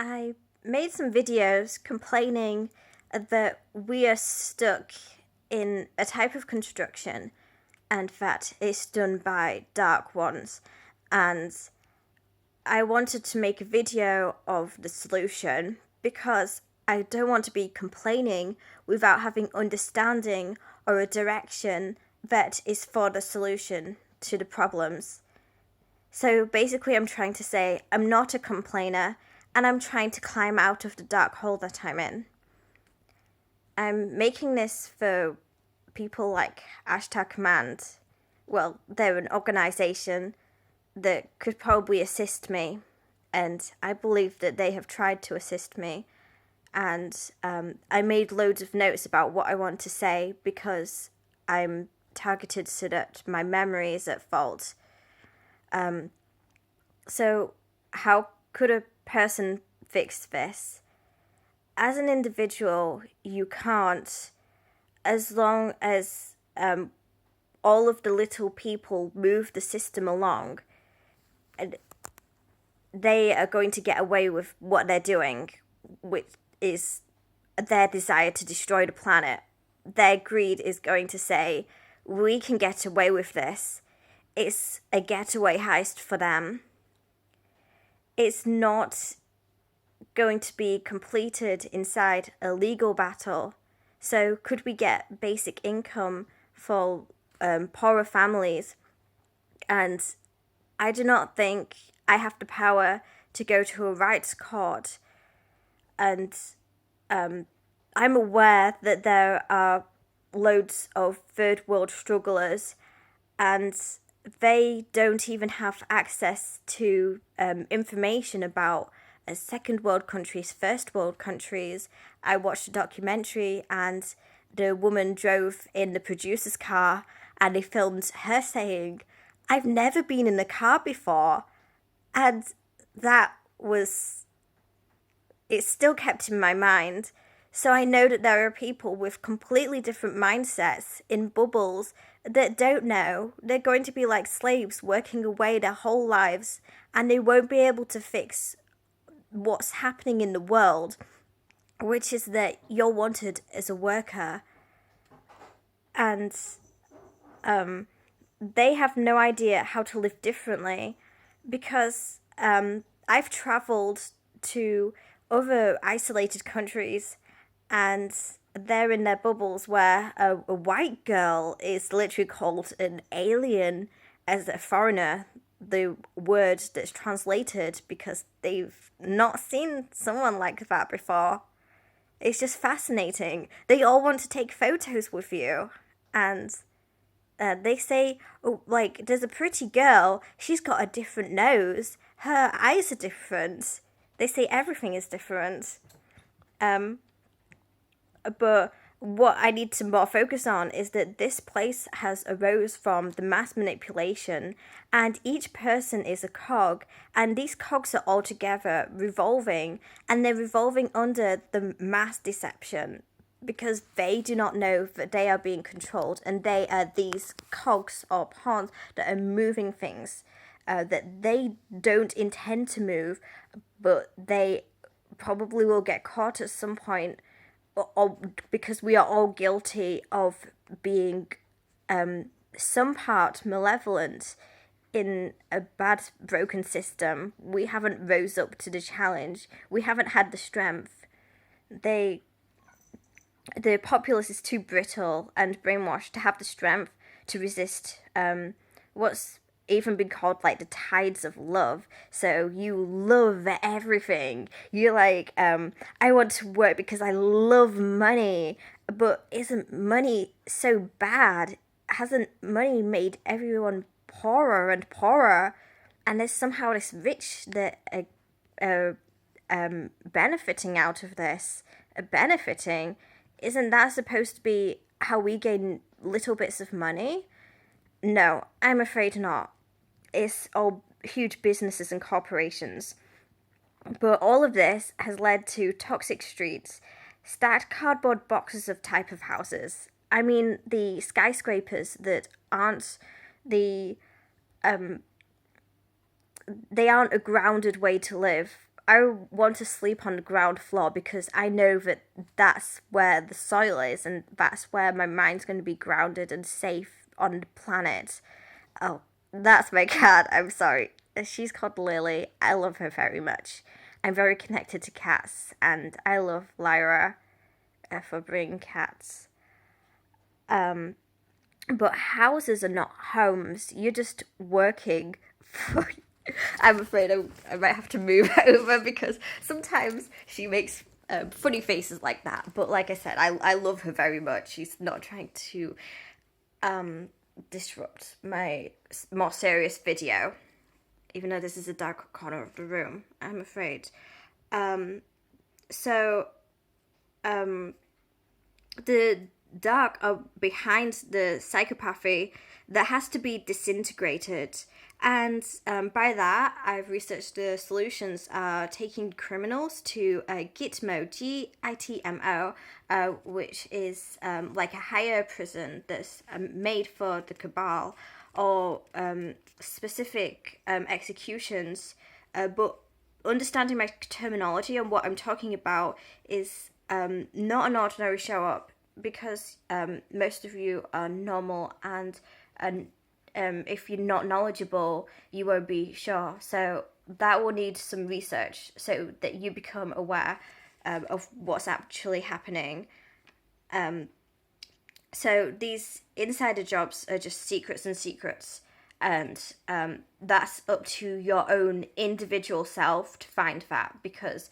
I made some videos complaining that we are stuck in a type of construction and that it's done by dark ones. And I wanted to make a video of the solution because I don't want to be complaining without having understanding or a direction that is for the solution to the problems. So basically, I'm trying to say I'm not a complainer and I'm trying to climb out of the dark hole that I'm in. I'm making this for people like #command. Well, they're an organization that could probably assist me, and I believe that they have tried to assist me. And I made loads of notes about what I want to say because I'm targeted so that my memory is at fault. So how could a person fix this? As an individual, you can't, as long as all of the little people move the system along, and they are going to get away with what they're doing, which is their desire to destroy the planet. Their greed is going to say, we can get away with this. It's a getaway heist for them. It's not going to be completed inside a legal battle. So could we get basic income for poorer families? And I do not think I have the power to go to a rights court. And I'm aware that there are loads of third world strugglers, and they don't even have access to information about second world countries, first world countries. I watched a documentary and the woman drove in the producer's car and they filmed her saying, I've never been in a car before. And that was, it's still kept in my mind. So I know that there are people with completely different mindsets in bubbles that don't know. They're going to be like slaves working away their whole lives, and they won't be able to fix what's happening in the world, which is that you're wanted as a worker. And they have no idea how to live differently because I've traveled to other isolated countries and they're in their bubbles where a white girl is literally called an alien as a foreigner, the word that's translated, because they've not seen someone like that before. It's just fascinating. They all want to take photos with you, and they say, oh, like, there's a pretty girl, she's got a different nose, her eyes are different. They say everything is different. But what I need to more focus on is that this place has arose from the mass manipulation, and each person is a cog, and these cogs are all together revolving, and they're revolving under the mass deception because they do not know that they are being controlled, and they are these cogs or pawns that are moving things that they don't intend to move, but they probably will get caught at some point, or because we are all guilty of being some part malevolent in a bad broken system. We haven't rose up to the challenge. We haven't had the strength. The populace is too brittle and brainwashed to have the strength to resist what's even been called like the tides of love. So you love everything. You're like, I want to work because I love money. But isn't money so bad? Hasn't money made everyone poorer and poorer? And there's somehow this rich that are benefiting out of this. Benefiting, isn't that supposed to be how we gain little bits of money? No, I'm afraid not. It's all huge businesses and corporations. But all of this has led to toxic streets, stacked cardboard boxes of type of houses. I mean, the skyscrapers that aren't they aren't a grounded way to live. I want to sleep on the ground floor because I know that that's where the soil is and that's where my mind's going to be grounded and safe on the planet. Oh, that's my cat. I'm sorry. She's called Lily. I love her very much. I'm very connected to cats, and I love Lyra for bringing cats. But houses are not homes. You're just working for. I'm afraid I might have to move over because sometimes she makes funny faces like that. But like I said, I love her very much. She's not trying to disrupt my more serious video, even though this is a dark corner of the room, I'm afraid. So, the dark are behind the psychopathy that has to be disintegrated. And by that, I've researched the solutions are taking criminals to Gitmo, Gitmo, which is like a higher prison that's made for the cabal, or specific executions. But understanding my terminology and what I'm talking about is not an ordinary show up, because most of you are normal, and if you're not knowledgeable, you won't be sure. So that will need some research so that you become aware of what's actually happening. So these insider jobs are just secrets and secrets, and that's up to your own individual self to find that, because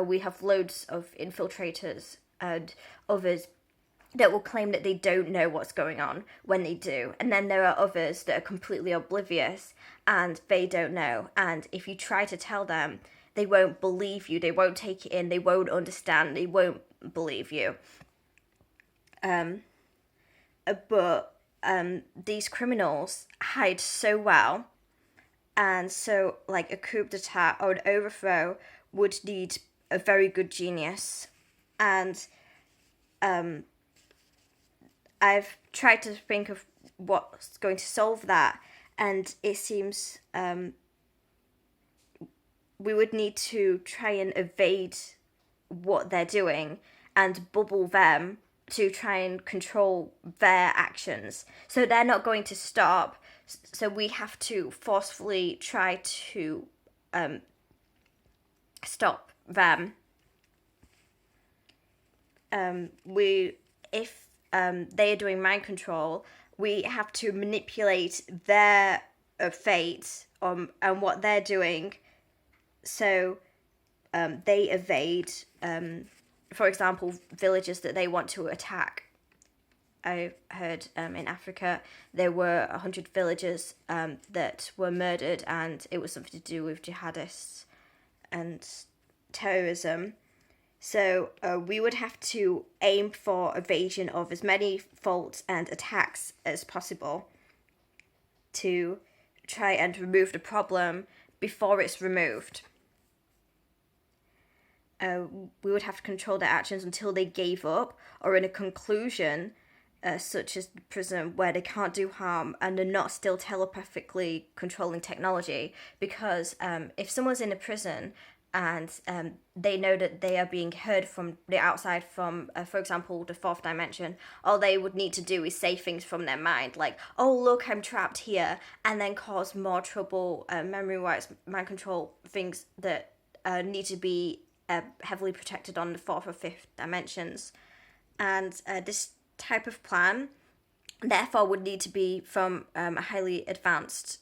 we have loads of infiltrators and others that will claim that they don't know what's going on when they do. And then there are others that are completely oblivious and they don't know. And if you try to tell them, they won't believe you. They won't take it in. They won't understand. They won't believe you. But these criminals hide so well. And so, like, a coup d'etat or an overthrow would need a very good genius. And I've tried to think of what's going to solve that, and it seems we would need to try and evade what they're doing and bubble them to try and control their actions. So they're not going to stop, so we have to forcefully try to stop them. If they are doing mind control, we have to manipulate their fate and what they're doing, so they evade, for example, villages that they want to attack. I heard in Africa there were 100 villages that were murdered, and it was something to do with jihadists and terrorism. So we would have to aim for evasion of as many faults and attacks as possible to try and remove the problem before it's removed. We would have to control their actions until they gave up, or in a conclusion, such as the prison, where they can't do harm and they're not still telepathically controlling technology. Because if someone's in a prison and they know that they are being heard from the outside, from, for example, the fourth dimension, all they would need to do is say things from their mind, like, oh, look, I'm trapped here, and then cause more trouble, memory-wise, mind control, things that need to be heavily protected on the fourth or fifth dimensions. And this type of plan, therefore, would need to be from a highly advanced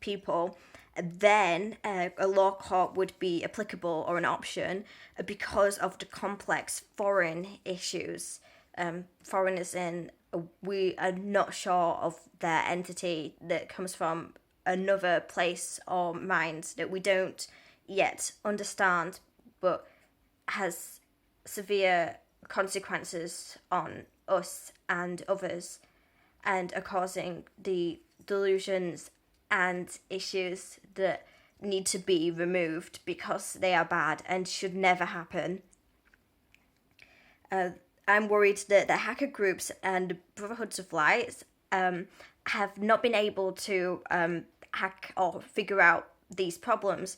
people. Then a law court would be applicable or an option because of the complex foreign issues. Foreign as in, we are not sure of their entity that comes from another place or mind that we don't yet understand, but has severe consequences on us and others, and are causing the delusions and issues that need to be removed because they are bad and should never happen. I'm worried that the hacker groups and Brotherhoods of Light have not been able to hack or figure out these problems,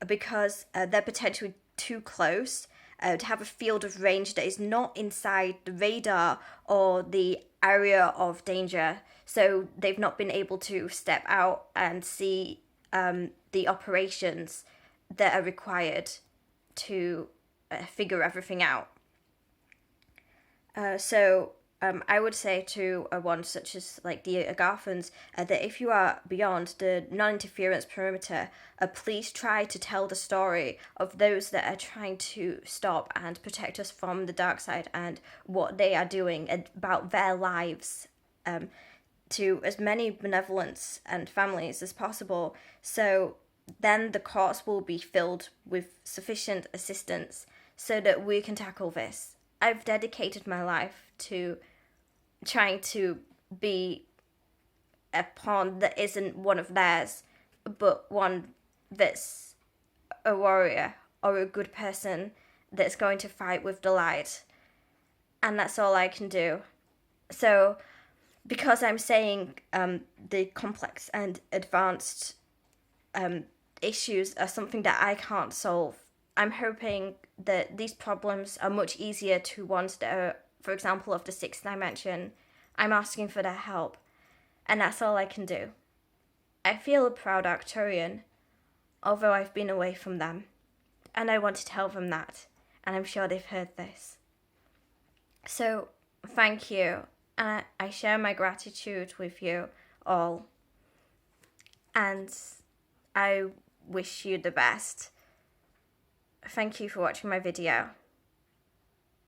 because they're potentially too close to have a field of range that is not inside the radar or the area of danger. So they've not been able to step out and see the operations that are required to figure everything out. I would say to ones such as like the Agarthans that if you are beyond the non-interference perimeter, please try to tell the story of those that are trying to stop and protect us from the dark side and what they are doing about their lives, to as many benevolence and families as possible. So then the courts will be filled with sufficient assistance so that we can tackle this. I've dedicated my life to trying to be a pawn that isn't one of theirs, but one that's a warrior or a good person that's going to fight with the light. And that's all I can do. So, because I'm saying the complex and advanced issues are something that I can't solve, I'm hoping that these problems are much easier to ones that are, for example, of the sixth dimension. I'm asking for their help, and that's all I can do. I feel a proud Arcturian, although I've been away from them, and I want to tell them that, and I'm sure they've heard this. So, thank you, and I share my gratitude with you all, and I wish you the best. Thank you for watching my video.